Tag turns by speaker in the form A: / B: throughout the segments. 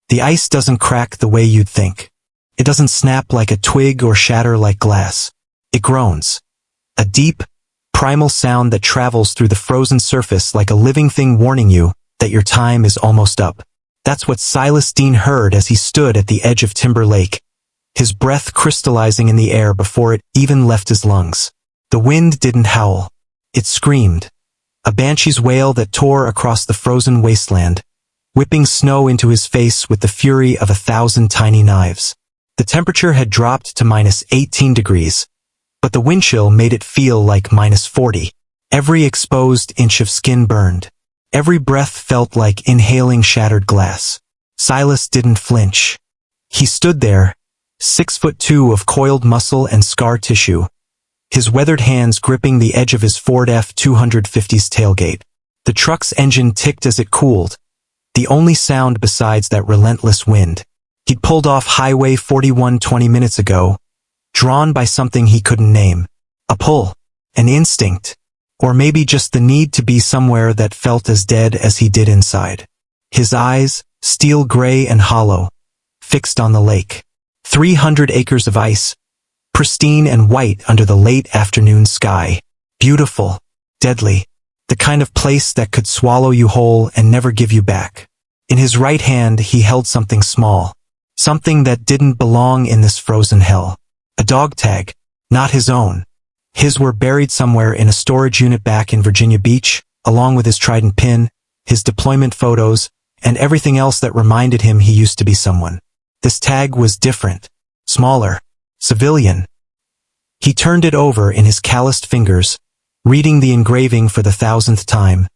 A: The ice doesn't crack the way you'd think. It doesn't snap like a twig or shatter like glass. It groans. A deep, primal sound that travels through the frozen surface like a living thing warning you that your time is almost up. That's what Silas Dean heard as he stood at the edge of Timber Lake, his breath crystallizing in the air before it even left his lungs. The wind didn't howl. It screamed. A banshee's wail that tore across the frozen wasteland, whipping snow into his face with the fury of 1,000 tiny knives. The temperature had dropped to -18 degrees, but the wind chill made it feel like -40. Every exposed inch of skin burned. Every breath felt like inhaling shattered glass. Silas didn't flinch. He stood there, 6'2" of coiled muscle and scar tissue, his weathered hands gripping the edge of his Ford F-250's tailgate. The truck's engine ticked as it cooled, the only sound besides that relentless wind. He'd pulled off Highway 41 20 minutes ago, drawn by something he couldn't name. A pull, an instinct, or maybe just the need to be somewhere that felt as dead as he did inside. His eyes, steel gray and hollow, fixed on the lake. 300 acres of ice, pristine and white under the late afternoon sky. Beautiful, deadly, the kind of place that could swallow you whole and never give you back. In his right hand he held something small, something that didn't belong in this frozen hell. A dog tag, not his own. His were buried somewhere in a storage unit back in Virginia Beach, along with his trident pin, his deployment photos, and everything else that reminded him he used to be someone. This tag was different, smaller, civilian. He turned it over in his calloused fingers, reading the engraving for the 1,000th time,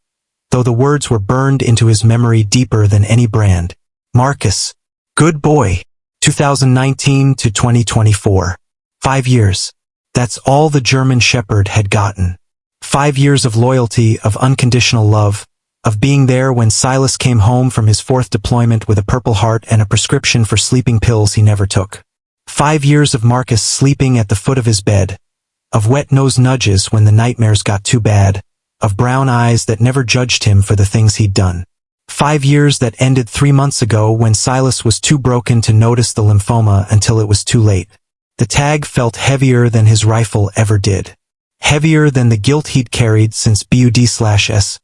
A: though the words were burned into his memory deeper than any brand. Marcus, good boy, 2019 to 2024. 5 years. That's all the German Shepherd had gotten. 5 years of loyalty, of unconditional love, of being there when Silas came home from his 4th deployment with a Purple Heart and a prescription for sleeping pills he never took. 5 years of Marcus sleeping at the foot of his bed, of wet nose nudges when the nightmares got too bad, of brown eyes that never judged him for the things he'd done. 5 years that ended 3 months ago when Silas was too broken to notice the lymphoma until it was too late. The tag felt heavier than his rifle ever did. Heavier than the guilt he'd carried since BUD/S.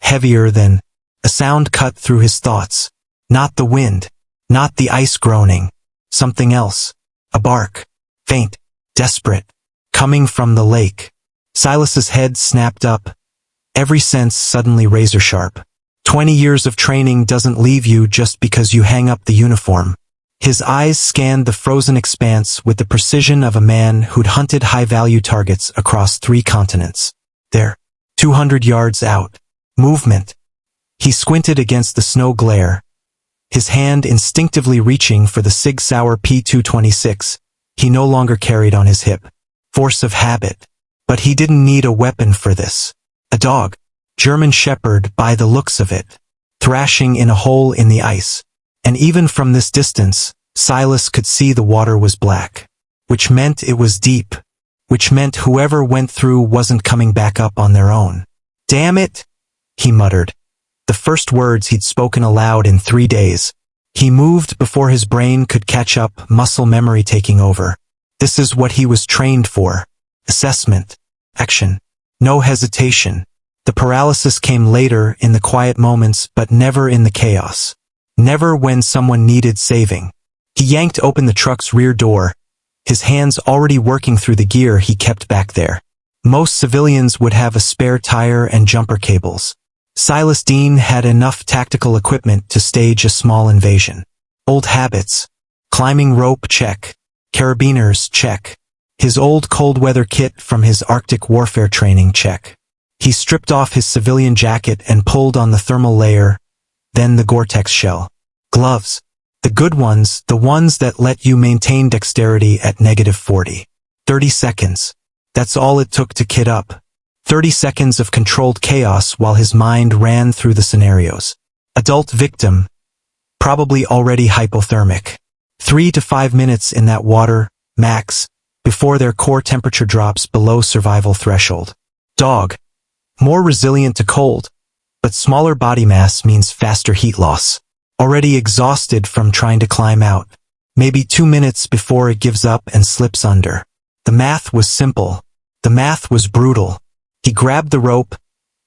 A: Heavier than a sound cut through his thoughts. Not the wind, not the ice groaning. Something else. A bark. Faint, desperate, coming from the lake. Silas's head snapped up, every sense suddenly razor sharp. 20 years of training doesn't leave you just because you hang up the uniform. His eyes scanned the frozen expanse with the precision of a man who'd hunted high-value targets across 3 continents. There, 200 yards out. Movement. He squinted against the snow glare, his hand instinctively reaching for the Sig Sauer P226 he no longer carried on his hip. Force of habit. But he didn't need a weapon for this. A dog. German Shepherd by the looks of it. Thrashing in a hole in the ice. And even from this distance, Silas could see the water was black. Which meant it was deep. Which meant whoever went through wasn't coming back up on their own. Damn it, he muttered. The first words he'd spoken aloud in 3 days. He moved before his brain could catch up, muscle memory taking over. This is what he was trained for. Assessment. Action. No hesitation. The paralysis came later in the quiet moments, but never in the chaos. Never when someone needed saving. He yanked open the truck's rear door, his hands already working through the gear he kept back there. Most civilians would have a spare tire and jumper cables. Silas Dean had enough tactical equipment to stage a small invasion. Old habits. Climbing rope, check. Carabiners, check. His old cold weather kit from his Arctic warfare training, check. He stripped off his civilian jacket and pulled on the thermal layer, then the Gore-Tex shell. Gloves. The good ones, the ones that let you maintain dexterity at -40. 30 seconds. That's all it took to kit up. 30 seconds of controlled chaos while his mind ran through the scenarios. Adult victim. Probably already hypothermic. 3 to 5 minutes in that water, max, before their core temperature drops below survival threshold. Dog. More resilient to cold, but smaller body mass means faster heat loss. already exhausted from trying to climb out. Maybe 2 minutes before it gives up and slips under. The math was simple. The math was brutal. He grabbed the rope,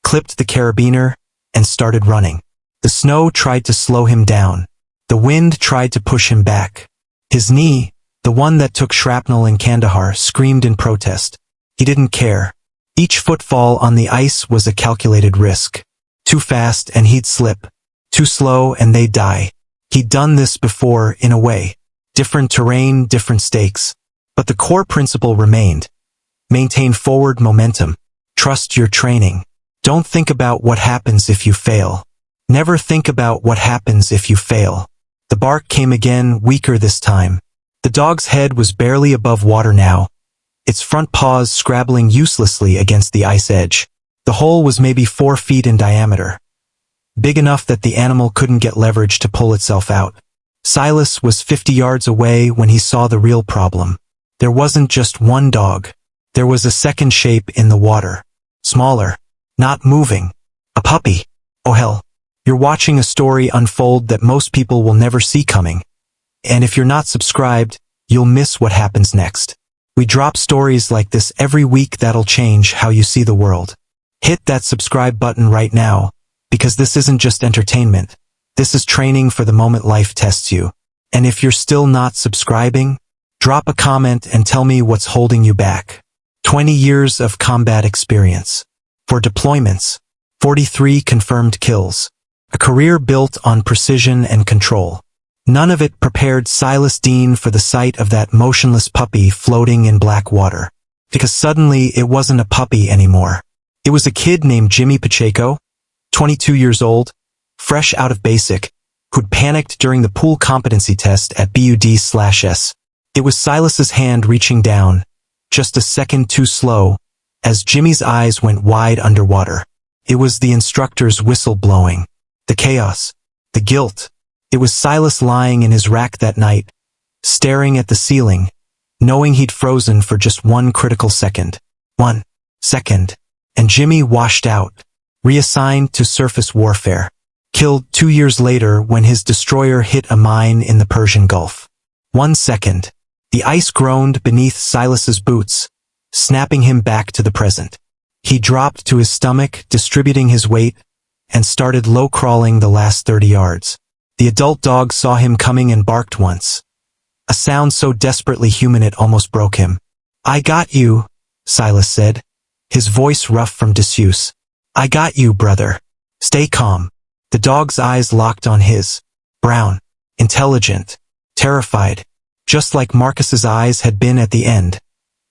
A: clipped the carabiner, and started running. The snow tried to slow him down. The wind tried to push him back. His knee, the one that took shrapnel in Kandahar, screamed in protest. He didn't care. Each footfall on the ice was a calculated risk. Too fast and he'd slip. Too slow and they'd die. He'd done this before, in a way. Different terrain, different stakes. But the core principle remained. Maintain forward momentum. Trust your training. Don't think about what happens if you fail. Never think about what happens if you fail. The bark came again, weaker this time. The dog's head was barely above water now, its front paws scrabbling uselessly against the ice edge. The hole was maybe 4 feet in diameter, big enough that the animal couldn't get leverage to pull itself out. Silas was 50 yards away when he saw the real problem. There wasn't just one dog. There was a second shape in the water. Smaller. Not moving. A puppy. Oh hell. You're watching a story unfold that most people will never see coming. And if you're not subscribed, you'll miss what happens next. We drop stories like this every week that'll change how you see the world. Hit that subscribe button right now, because this isn't just entertainment. This is training for the moment life tests you. And if you're still not subscribing, drop a comment and tell me what's holding you back. 20 years of combat experience. 4 deployments. 43 confirmed kills. A career built on precision and control. None of it prepared Silas Dean for the sight of that motionless puppy floating in black water. Because suddenly it wasn't a puppy anymore. It was a kid named Jimmy Pacheco, 22 years old, fresh out of basic, who'd panicked during the pool competency test at BUD/S. It was Silas's hand reaching down, just a second too slow, as Jimmy's eyes went wide underwater. It was the instructor's whistle blowing. The chaos. The guilt. It was Silas lying in his rack that night, staring at the ceiling, knowing he'd frozen for just 1 critical second. 1 second. And Jimmy washed out, reassigned to surface warfare. Killed 2 years later when his destroyer hit a mine in the Persian Gulf. 1 second. The ice groaned beneath Silas's boots, snapping him back to the present. He dropped to his stomach, distributing his weight, and started low-crawling the last 30 yards. The adult dog saw him coming and barked once. A sound so desperately human it almost broke him. "I got you," Silas said, his voice rough from disuse. "I got you, brother. Stay calm." The dog's eyes locked on his. Brown. Intelligent. Terrified. Just like Marcus's eyes had been at the end,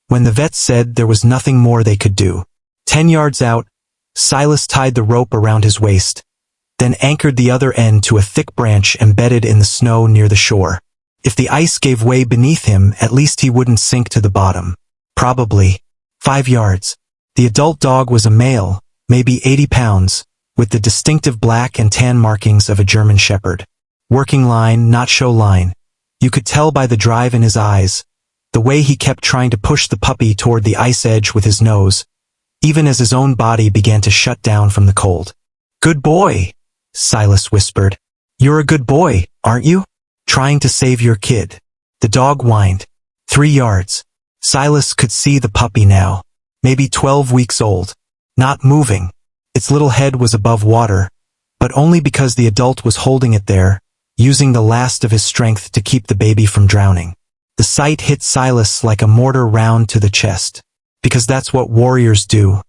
A: when the vet said there was nothing more they could do. 10 yards out, Silas tied the rope around his waist, then anchored the other end to a thick branch embedded in the snow near the shore. If the ice gave way beneath him, at least he wouldn't sink to the bottom. Probably. 5 yards. The adult dog was a male, maybe 80 pounds, with the distinctive black and tan markings of a German shepherd. Working line, not show line. You could tell by the drive in his eyes, the way he kept trying to push the puppy toward the ice edge with his nose, even as his own body began to shut down from the cold. "Good boy," Silas whispered. "You're a good boy, aren't you? Trying to save your kid." The dog whined. 3 yards. Silas could see the puppy now, maybe 12 weeks old, not moving. Its little head was above water, but only because the adult was holding it there, using the last of his strength to keep the baby from drowning. The sight hit Silas like a mortar round to the chest. Because that's what warriors do,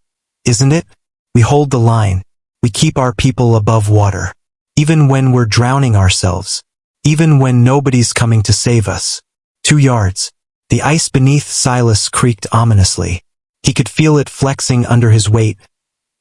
A: isn't it? We hold the line. We keep our people above water. Even when we're drowning ourselves. Even when nobody's coming to save us. 2 yards. The ice beneath Silas creaked ominously. He could feel it flexing under his weight,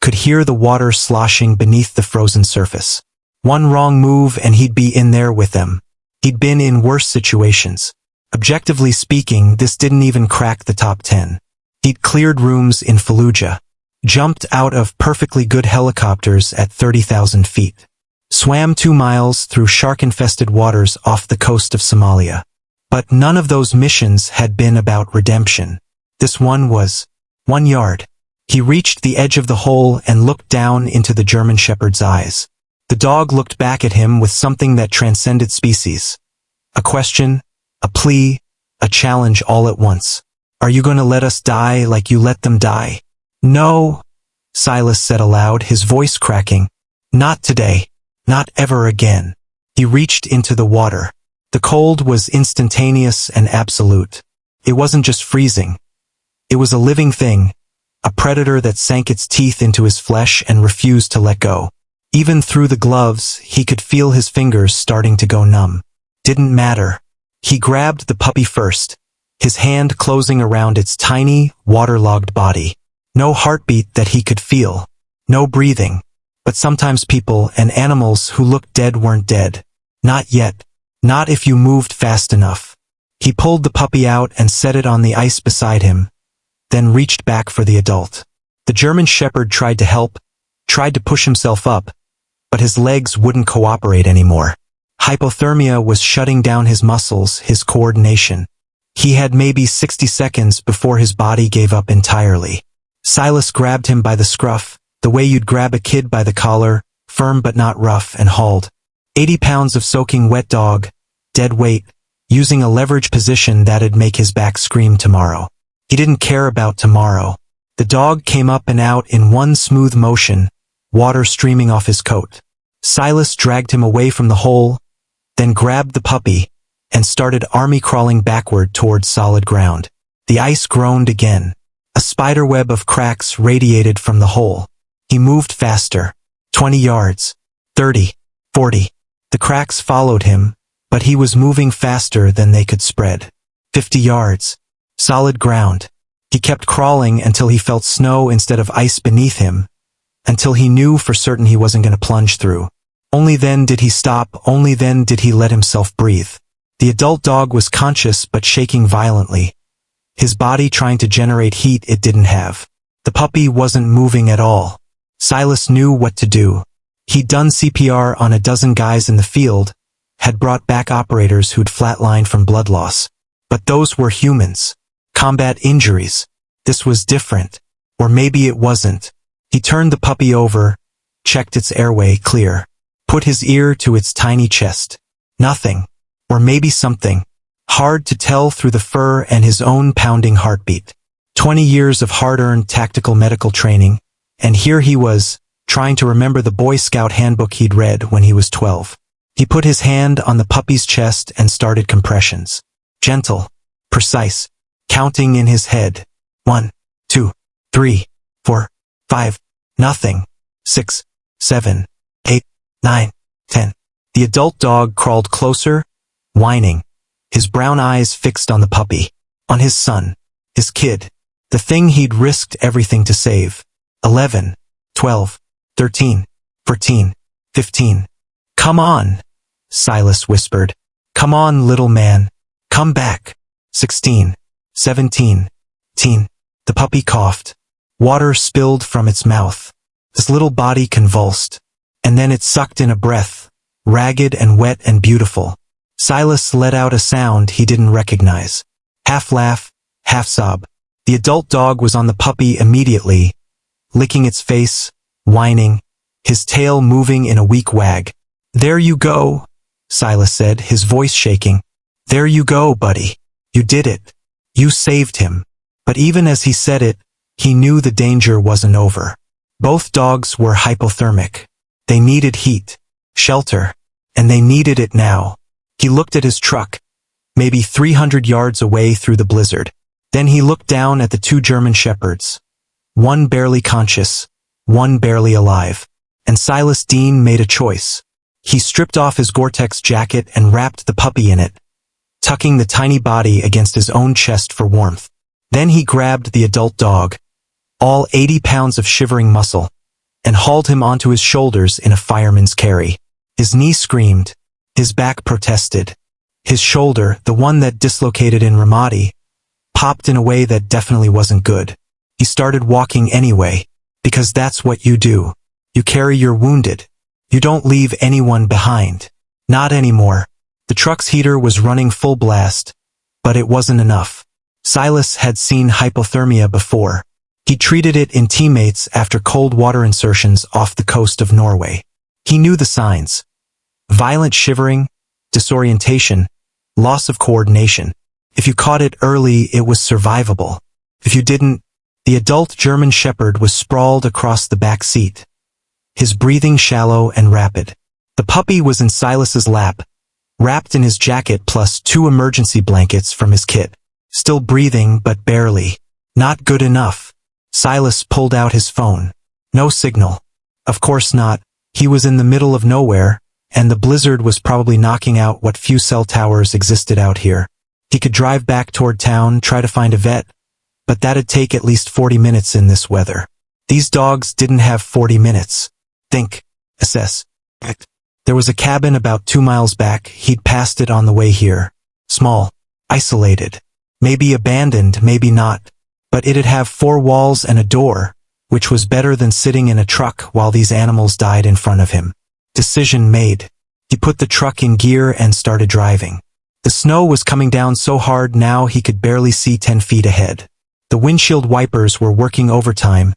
A: could hear the water sloshing beneath the frozen surface. One wrong move and he'd be in there with them. He'd been in worse situations. Objectively speaking, this didn't even crack the top 10. He'd cleared rooms in Fallujah, jumped out of perfectly good helicopters at 30,000 feet, swam 2 miles through shark-infested waters off the coast of Somalia. But none of those missions had been about redemption. This one was. 1 yard. He reached the edge of the hole and looked down into the German shepherd's eyes. The dog looked back at him with something that transcended species. A question, a plea, a challenge all at once. Are you going to let us die like you let them die? No, Silas said aloud, his voice cracking. Not today. Not ever again. He reached into the water. The cold was instantaneous and absolute. It wasn't just freezing. It was a living thing, a predator that sank its teeth into his flesh and refused to let go. Even through the gloves, he could feel his fingers starting to go numb. Didn't matter. He grabbed the puppy first, his hand closing around its tiny, waterlogged body. No heartbeat that he could feel. No breathing. But sometimes people and animals who looked dead weren't dead. Not yet. Not if you moved fast enough. He pulled the puppy out and set it on the ice beside him, then reached back for the adult. The German Shepherd tried to help, tried to push himself up, but his legs wouldn't cooperate anymore. Hypothermia was shutting down his muscles, his coordination. He had maybe 60 seconds before his body gave up entirely. Silas grabbed him by the scruff, the way you'd grab a kid by the collar, firm but not rough, and hauled. 80 pounds of soaking wet dog, dead weight, using a leverage position that'd make his back scream tomorrow. He didn't care about tomorrow. The dog came up and out in one smooth motion, water streaming off his coat. Silas dragged him away from the hole, then grabbed the puppy, and started army crawling backward towards solid ground. The ice groaned again. A spiderweb of cracks radiated from the hole. He moved faster. 20 yards. 30. 40. The cracks followed him, but he was moving faster than they could spread. 50 yards. Solid ground. He kept crawling until he felt snow instead of ice beneath him, until he knew for certain he wasn't going to plunge through. Only then did he stop, only then did he let himself breathe. The adult dog was conscious but shaking violently, his body trying to generate heat it didn't have. The puppy wasn't moving at all. Silas knew what to do. He'd done CPR on a dozen guys in the field, had brought back operators who'd flatlined from blood loss. But those were humans. Combat injuries. This was different. Or maybe it wasn't. He turned the puppy over, checked its airway clear, put his ear to its tiny chest. Nothing. Or maybe something. Hard to tell through the fur and his own pounding heartbeat. 20 years of hard-earned tactical medical training, and here he was, trying to remember the Boy Scout handbook he'd read when he was 12. He put his hand on the puppy's chest and started compressions. Gentle, precise, counting in his head. 1, 2, 3, 4, 5, nothing. 6, 7, 8, 9, 10. The adult dog crawled closer, whining, his brown eyes fixed on the puppy, on his son, his kid, the thing he'd risked everything to save. 11, 12, 13, 14, 15. Come on, Silas whispered. Come on, little man. Come back. 16, 17, 18. The puppy coughed. Water spilled from its mouth. His little body convulsed. And then it sucked in a breath, ragged and wet and beautiful. Silas let out a sound he didn't recognize. Half laugh, half sob. The adult dog was on the puppy immediately, licking its face, whining, his tail moving in a weak wag. There you go, Silas said, his voice shaking. There you go, buddy. You did it. You saved him. But even as he said it, he knew the danger wasn't over. Both dogs were hypothermic. They needed heat, shelter, and they needed it now. He looked at his truck, maybe 300 yards away through the blizzard. Then he looked down at the two German shepherds. One barely conscious, one barely alive. And Silas Dean made a choice. He stripped off his Gore-Tex jacket and wrapped the puppy in it, tucking the tiny body against his own chest for warmth. Then he grabbed the adult dog, all 80 pounds of shivering muscle, and hauled him onto his shoulders in a fireman's carry. His knee screamed. His back protested. His shoulder, the one that dislocated in Ramadi, popped in a way that definitely wasn't good. He started walking anyway, because that's what you do. You carry your wounded. You don't leave anyone behind. Not anymore. The truck's heater was running full blast, but it wasn't enough. Silas had seen hypothermia before. He treated it in teammates after cold water insertions off the coast of Norway. He knew the signs. Violent shivering, disorientation, loss of coordination. If you caught it early, it was survivable. If you didn't, the adult German Shepherd was sprawled across the back seat, his breathing shallow and rapid. The puppy was in Silas's lap, wrapped in his jacket plus 2 emergency blankets from his kit. Still breathing, but barely. Not good enough. Silas pulled out his phone. No signal. Of course not. He was in the middle of nowhere, and the blizzard was probably knocking out what few cell towers existed out here. He could drive back toward town, try to find a vet, but that'd take at least 40 minutes in this weather. These dogs didn't have 40 minutes. Think. Assess. There was a cabin about 2 miles back. He'd passed it on the way here. Small. Isolated. Maybe abandoned, maybe not. But it'd have 4 walls and a door, which was better than sitting in a truck while these animals died in front of him. Decision made. He put the truck in gear and started driving. The snow was coming down so hard now he could barely see 10 feet ahead. The windshield wipers were working overtime,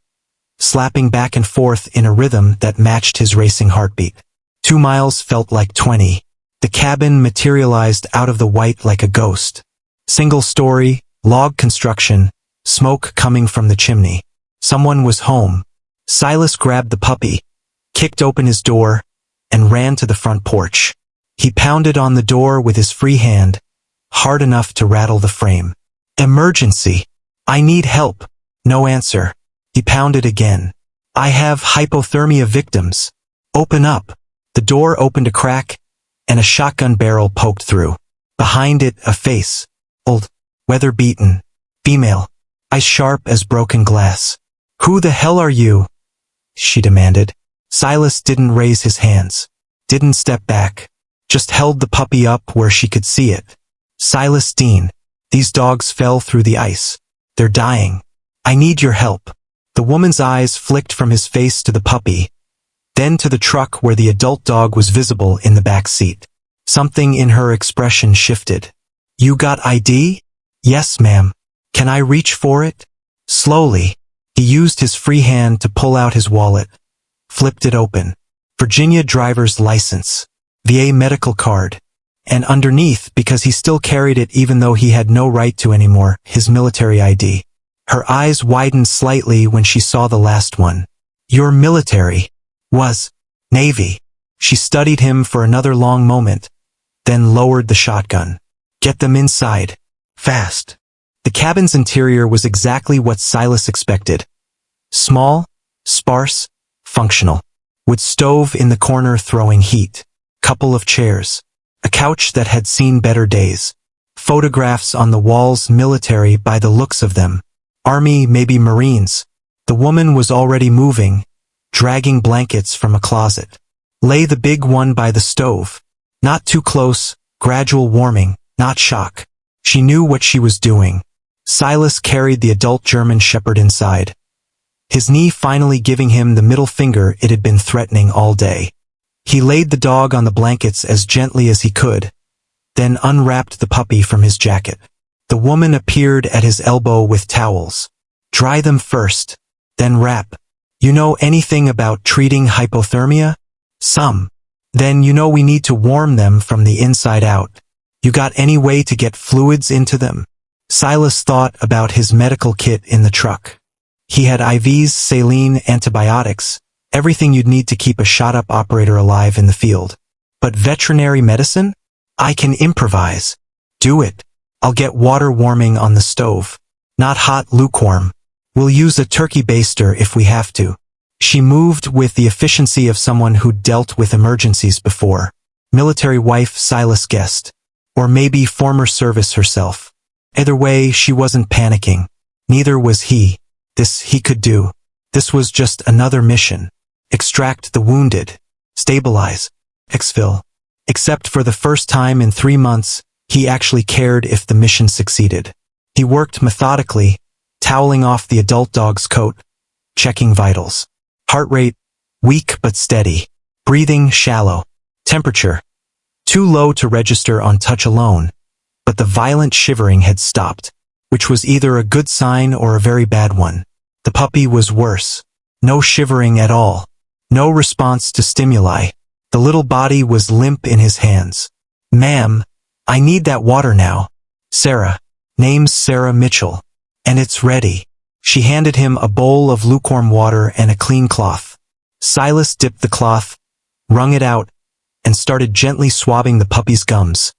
A: slapping back and forth in a rhythm that matched his racing heartbeat. 2 miles felt like 20. The cabin materialized out of the white like a ghost. Single story, log construction, smoke coming from the chimney. Someone was home. Silas grabbed the puppy, kicked open his door, and ran to the front porch. He pounded on the door with his free hand, hard enough to rattle the frame. Emergency. I need help. No answer. He pounded again. I have hypothermia victims. Open up. The door opened a crack, and a shotgun barrel poked through. Behind it, a face. Old, weather-beaten, female, eyes sharp as broken glass. Who the hell are you? She demanded. Silas didn't raise his hands, didn't step back, just held the puppy up where she could see it. Silas Dean, these dogs fell through the ice. They're dying. I need your help. The woman's eyes flicked from his face to the puppy, then to the truck where the adult dog was visible in the back seat. Something in her expression shifted. You got ID? Yes, ma'am. Can I reach for it? Slowly. He used his free hand to pull out his wallet, flipped it open. Virginia driver's license, VA medical card, and underneath, because he still carried it even though he had no right to anymore, his military ID. Her eyes widened slightly when she saw the last one. Your military. Was. Navy. She studied him for another long moment, then lowered the shotgun. Get them inside. Fast. The cabin's interior was exactly what Silas expected. Small, sparse, functional. With stove in the corner throwing heat. Couple of chairs. A couch that had seen better days. Photographs on the walls, military by the looks of them. Army, maybe Marines. The woman was already moving, dragging blankets from a closet. Lay the big one by the stove. Not too close, gradual warming, not shock. She knew what she was doing. Silas carried the adult German Shepherd inside, his knee finally giving him the middle finger it had been threatening all day. He laid the dog on the blankets as gently as he could, then unwrapped the puppy from his jacket. The woman appeared at his elbow with towels. Dry them first, then wrap. You know anything about treating hypothermia? Some. Then you know we need to warm them from the inside out. You got any way to get fluids into them? Silas thought about his medical kit in the truck. He had IVs, saline, antibiotics, everything you'd need to keep a shot-up operator alive in the field. But veterinary medicine? I can improvise. Do it. I'll get water warming on the stove. Not hot, lukewarm. We'll use a turkey baster if we have to. She moved with the efficiency of someone who'd dealt with emergencies before. Military wife, Silas guessed. Or maybe former service herself. Either way, she wasn't panicking. Neither was he. This he could do. This was just another mission. Extract the wounded. Stabilize. Exfil. Except for the first time in 3 months, he actually cared if the mission succeeded. He worked methodically, toweling off the adult dog's coat, checking vitals. Heart rate, weak but steady. Breathing, shallow. Temperature, too low to register on touch alone, but the violent shivering had stopped, which was either a good sign or a very bad one. The puppy was worse. No shivering at all. No response to stimuli. The little body was limp in his hands. "Ma'am, I need that water now." "Sarah." "Name's Sarah Mitchell. And it's ready." She handed him a bowl of lukewarm water and a clean cloth. Silas dipped the cloth, wrung it out, and started gently swabbing the puppy's gums,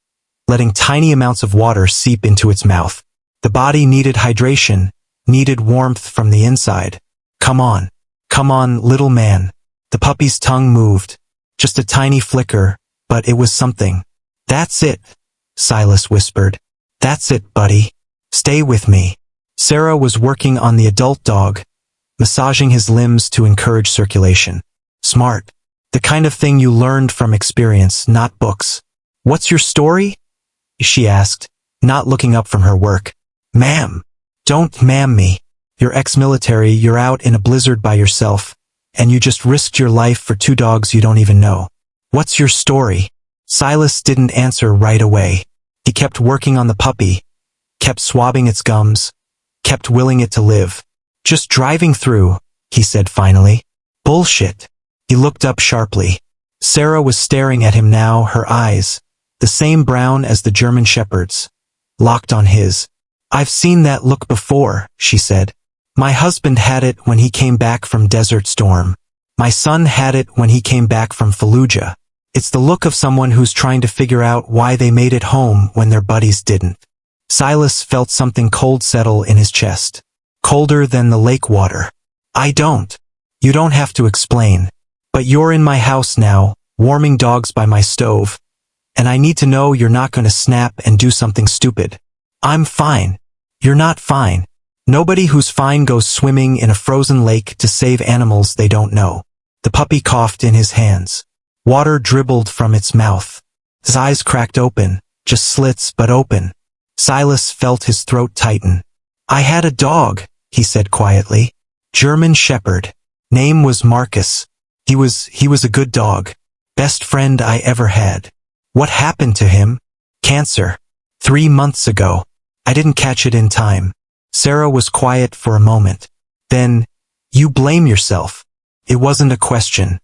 A: letting tiny amounts of water seep into its mouth. The body needed hydration, needed warmth from the inside. Come on, little man." The puppy's tongue moved, just a tiny flicker, but it was something. "That's it," Silas whispered. "That's it, buddy. Stay with me." Sarah was working on the adult dog, massaging his limbs to encourage circulation. Smart. The kind of thing you learned from experience, not books. "What's your story?" she asked, not looking up from her work. "Ma'am." "Don't ma'am me. You're ex-military, you're out in a blizzard by yourself, and you just risked your life for two dogs you don't even know. What's your story?" Silas didn't answer right away. He kept working on the puppy, kept swabbing its gums, kept willing it to live. "Just driving through," he said finally. "Bullshit." He looked up sharply. Sarah was staring at him now, her eyes, the same brown as the German shepherd's, locked on his. "I've seen that look before," she said. "My husband had it when he came back from Desert Storm. My son had it when he came back from Fallujah. It's the look of someone who's trying to figure out why they made it home when their buddies didn't." Silas felt something cold settle in his chest. Colder than the lake water. "I don't. You don't have to explain. But you're in my house now, warming dogs by my stove. And I need to know you're not going to snap and do something stupid." "I'm fine." "You're not fine. Nobody who's fine goes swimming in a frozen lake to save animals they don't know." The puppy coughed in his hands. Water dribbled from its mouth. His eyes cracked open, just slits but open. Silas felt his throat tighten. "I had a dog," he said quietly. "German Shepherd. Name was Marcus. He was a good dog. Best friend I ever had." "What happened to him?" "Cancer. 3 months ago. I didn't catch it in time." Sarah was quiet for a moment. Then, "You blame yourself." It wasn't a question.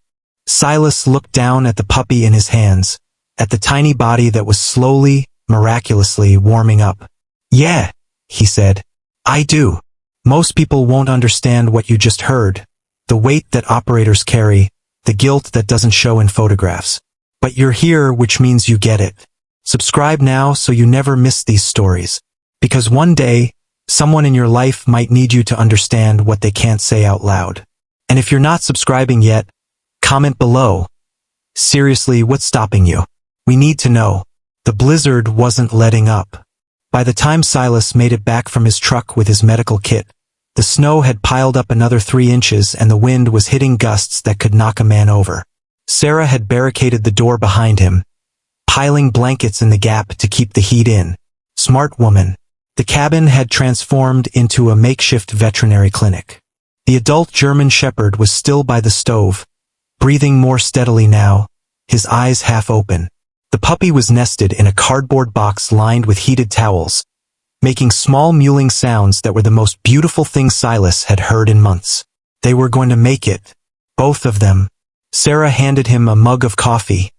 A: Silas looked down at the puppy in his hands, at the tiny body that was slowly, miraculously warming up. "Yeah," he said. "I do. Most people won't understand what you just heard. The weight that operators carry, the guilt that doesn't show in photographs. But you're here, which means you get it. Subscribe now so you never miss these stories. Because one day, someone in your life might need you to understand what they can't say out loud. And if you're not subscribing yet, comment below. Seriously, what's stopping you? We need to know." The blizzard wasn't letting up. By the time Silas made it back from his truck with his medical kit, the snow had piled up another 3 inches and the wind was hitting gusts that could knock a man over. Sarah had barricaded the door behind him, piling blankets in the gap to keep the heat in. Smart woman. The cabin had transformed into a makeshift veterinary clinic. The adult German Shepherd was still by the stove, breathing more steadily now, his eyes half open. The puppy was nested in a cardboard box lined with heated towels, making small mewling sounds that were the most beautiful thing Silas had heard in months. They were going to make it. Both of them. Sarah handed him a mug of coffee.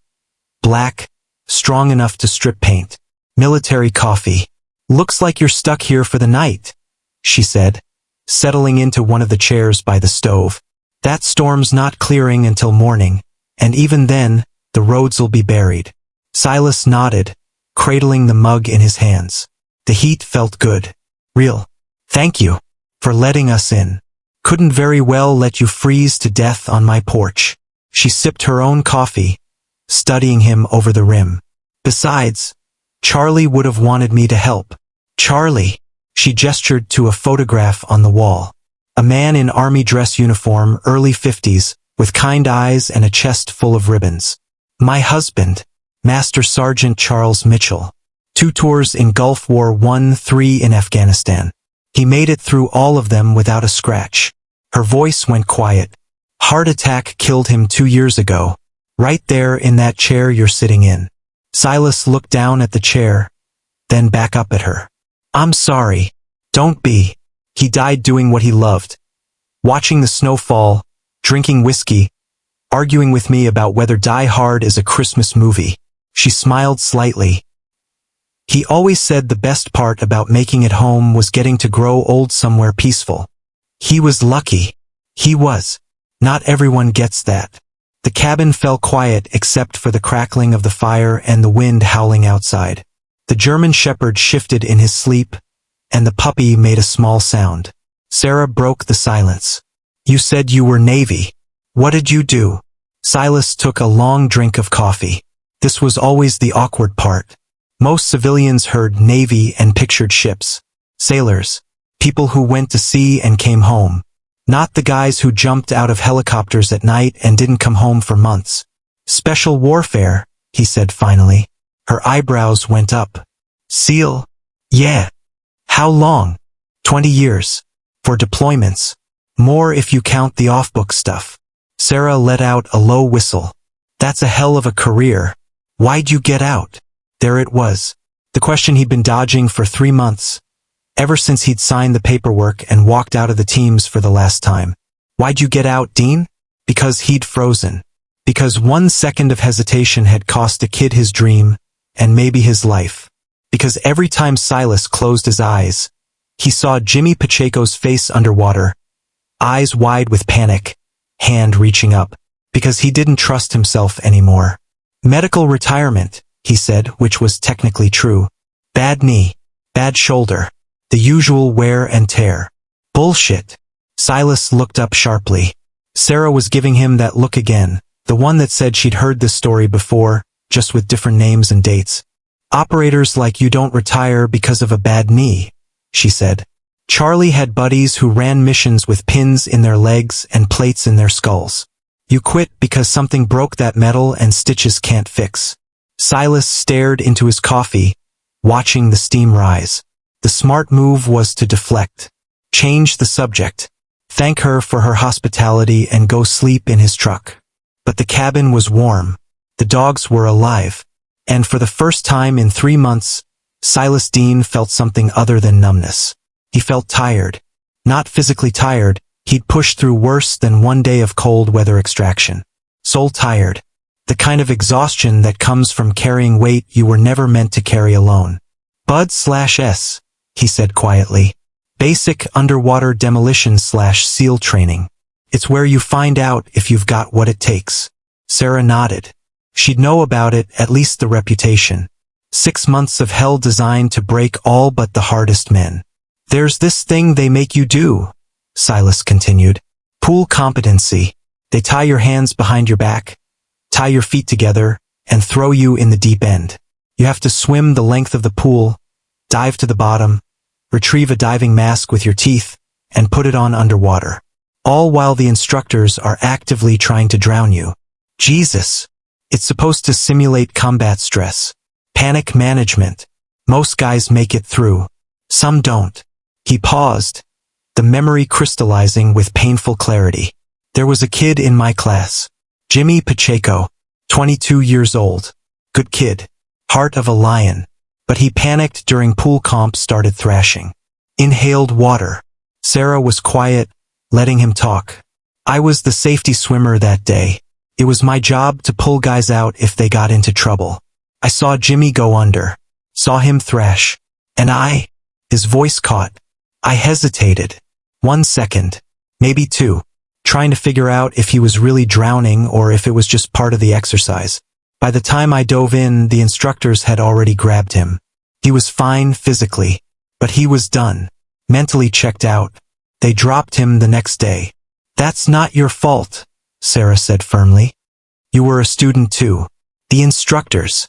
A: Black, strong enough to strip paint. Military coffee. "Looks like you're stuck here for the night," she said, settling into one of the chairs by the stove. "That storm's not clearing until morning, and even then, the roads'll be buried." Silas nodded, cradling the mug in his hands. The heat felt good. "Real. Thank you for letting us in. Couldn't very well let you freeze to death on my porch." She sipped her own coffee, studying him over the rim. "Besides, Charlie would have wanted me to help." "Charlie?" She gestured to a photograph on the wall. A man in army dress uniform, early 50s, with kind eyes and a chest full of ribbons. "My husband, Master Sergeant Charles Mitchell. 2 tours in Gulf War I, 3 in Afghanistan. He made it through all of them without a scratch." Her voice went quiet. "Heart attack killed him 2 years ago. Right there in that chair you're sitting in." Silas looked down at the chair, then back up at her. "I'm sorry. Don't be. He died doing what he loved. Watching the snow fall, drinking whiskey, arguing with me about whether Die Hard is a Christmas movie. She smiled slightly. He always said the best part about making it home was getting to grow old somewhere peaceful. He was lucky. He was. Not everyone gets that. The cabin fell quiet except for the crackling of the fire and the wind howling outside. The German shepherd shifted in his sleep, and the puppy made a small sound. Sarah broke the silence. You said you were Navy. What did you do? Silas took a long drink of coffee. This was always the awkward part. Most civilians heard Navy and pictured ships. Sailors. People who went to sea and came home. Not the guys who jumped out of helicopters at night and didn't come home for months. Special warfare, he said finally. Her eyebrows went up. SEAL? Yeah. How long? 20 years. For deployments. More if you count the off-book stuff. Sarah let out a low whistle. That's a hell of a career. Why'd you get out? There it was. The question he'd been dodging for 3 months. Ever since he'd signed the paperwork and walked out of the teams for the last time. Why'd you get out, Dean? Because he'd frozen. Because 1 second of hesitation had cost a kid his dream, and maybe his life. Because every time Silas closed his eyes, he saw Jimmy Pacheco's face underwater, eyes wide with panic, hand reaching up, because he didn't trust himself anymore. Medical retirement, he said, which was technically true. Bad knee, bad shoulder, the usual wear and tear. Bullshit. Silas looked up sharply. Sarah was giving him that look again, the one that said she'd heard this story before, just with different names and dates. Operators like you don't retire because of a bad knee, she said. Charlie had buddies who ran missions with pins in their legs and plates in their skulls. You quit because something broke that metal and stitches can't fix. Silas stared into his coffee, watching the steam rise. The smart move was to deflect. Change the subject. Thank her for her hospitality and go sleep in his truck. But the cabin was warm. The dogs were alive. And for the first time in 3 months, Silas Dean felt something other than numbness. He felt tired. Not physically tired, he'd pushed through worse than 1 day of cold weather extraction. Soul tired. The kind of exhaustion that comes from carrying weight you were never meant to carry alone. Bud/S, he said quietly. Basic underwater demolition/SEAL training. It's where you find out if you've got what it takes. Sarah nodded. She'd know about it, at least the reputation. 6 months of hell designed to break all but the hardest men. There's this thing they make you do, Silas continued. Pool competency. They tie your hands behind your back, tie your feet together, and throw you in the deep end. You have to swim the length of the pool, dive to the bottom, retrieve a diving mask with your teeth, and put it on underwater. All while the instructors are actively trying to drown you. Jesus! It's supposed to simulate combat stress. Panic management. Most guys make it through. Some don't. He paused, the memory crystallizing with painful clarity. There was a kid in my class. Jimmy Pacheco, 22 years old. Good kid. Heart of a lion. But he panicked during pool comp started thrashing. Inhaled water. Sarah was quiet, letting him talk. I was the safety swimmer that day. It was my job to pull guys out if they got into trouble. I saw Jimmy go under. Saw him thrash. And his voice caught. I hesitated. 1 second. Maybe 2. Trying to figure out if he was really drowning or if it was just part of the exercise. By the time I dove in, the instructors had already grabbed him. He was fine physically, but he was done. Mentally checked out. They dropped him the next day. That's not your fault, Sarah said firmly. You were a student too. The instructors.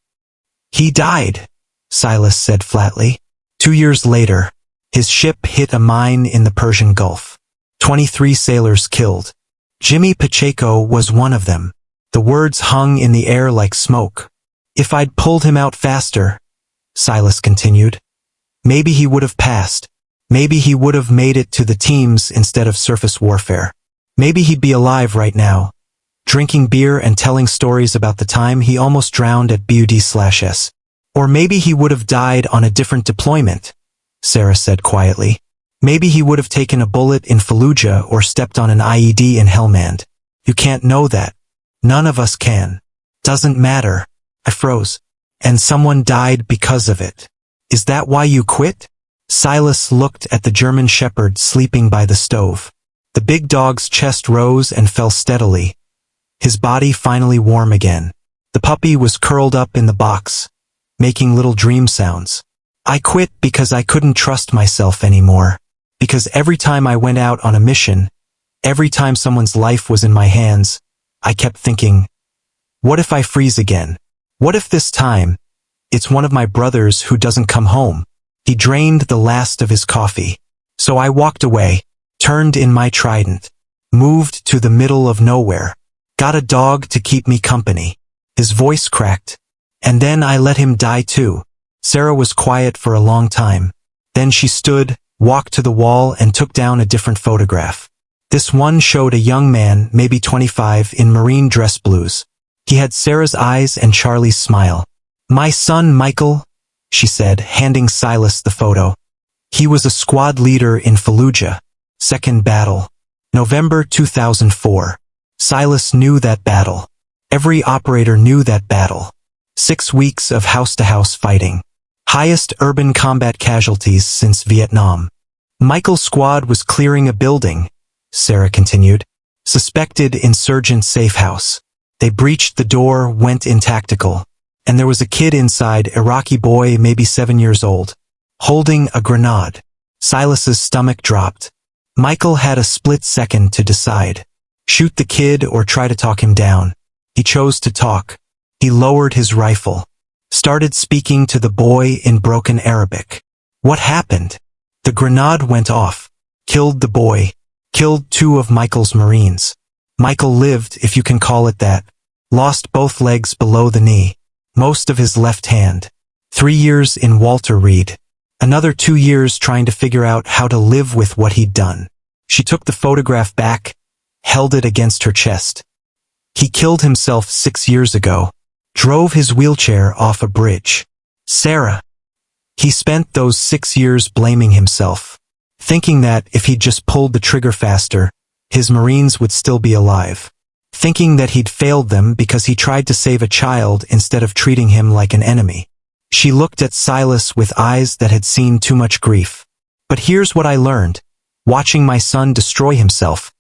A: He died, Silas said flatly. 2 years later, his ship hit a mine in the Persian Gulf. 23 sailors killed. Jimmy Pacheco was one of them. The words hung in the air like smoke. If I'd pulled him out faster, Silas continued, maybe he would have passed. Maybe he would have made it to the teams instead of surface warfare. Maybe he'd be alive right now, drinking beer and telling stories about the time he almost drowned at BUD/S. Or maybe he would have died on a different deployment, Sarah said quietly. Maybe he would have taken a bullet in Fallujah or stepped on an IED in Helmand. You can't know that. None of us can. Doesn't matter. I froze. And someone died because of it. Is that why you quit? Silas looked at the German shepherd sleeping by the stove. The big dog's chest rose and fell steadily, his body finally warm again. The puppy was curled up in the box, making little dream sounds. I quit because I couldn't trust myself anymore. Because every time I went out on a mission, every time someone's life was in my hands, I kept thinking, what if I freeze again? What if this time, it's one of my brothers who doesn't come home? He drained the last of his coffee. So I walked away, turned in my trident, moved to the middle of nowhere, got a dog to keep me company. His voice cracked. And then I let him die too. Sarah was quiet for a long time. Then she stood, walked to the wall and took down a different photograph. This one showed a young man, maybe 25, in marine dress blues. He had Sarah's eyes and Charlie's smile. My son Michael, she said, handing Silas the photo. He was a squad leader in Fallujah. Second battle. November 2004. Silas knew that battle. Every operator knew that battle. 6 weeks of house-to-house fighting. Highest urban combat casualties since Vietnam. Michael's squad was clearing a building, Sarah continued. Suspected insurgent safe house. They breached the door, went in tactical. And there was a kid inside, Iraqi boy, maybe 7 years old, holding a grenade. Silas's stomach dropped. Michael had a split second to decide. Shoot the kid or try to talk him down. He chose to talk. He lowered his rifle. Started speaking to the boy in broken Arabic. What happened? The grenade went off. Killed the boy. Killed 2 of Michael's Marines. Michael lived, if you can call it that. Lost both legs below the knee. Most of his left hand. 3 years in Walter Reed. Another 2 years trying to figure out how to live with what he'd done. She took the photograph back, held it against her chest. He killed himself 6 years ago. Drove his wheelchair off a bridge. Sarah. He spent those 6 years blaming himself. Thinking that if he'd just pulled the trigger faster, his Marines would still be alive. Thinking that he'd failed them because he tried to save a child instead of treating him like an enemy. She looked at Silas with eyes that had seen too much grief. But here's what I learned. Watching my son destroy himself.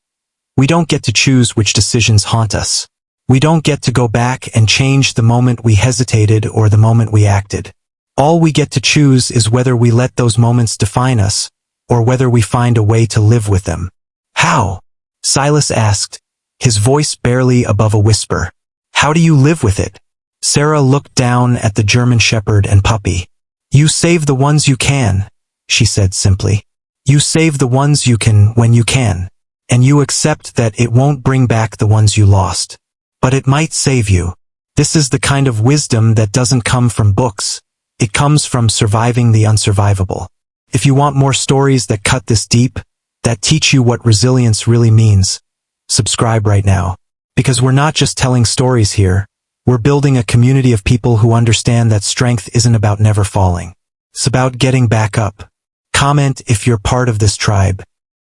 A: We don't get to choose which decisions haunt us. We don't get to go back and change the moment we hesitated or the moment we acted. All we get to choose is whether we let those moments define us, or whether we find a way to live with them. How? Silas asked, his voice barely above a whisper. How do you live with it? Sarah looked down at the German shepherd and puppy. You save the ones you can, she said simply. You save the ones you can when you can, and you accept that it won't bring back the ones you lost. But it might save you. This is the kind of wisdom that doesn't come from books. It comes from surviving the unsurvivable. If you want more stories that cut this deep, that teach you what resilience really means, subscribe right now. Because we're not just telling stories here, we're building a community of people who understand that strength isn't about never falling. It's about getting back up. Comment if you're part of this tribe.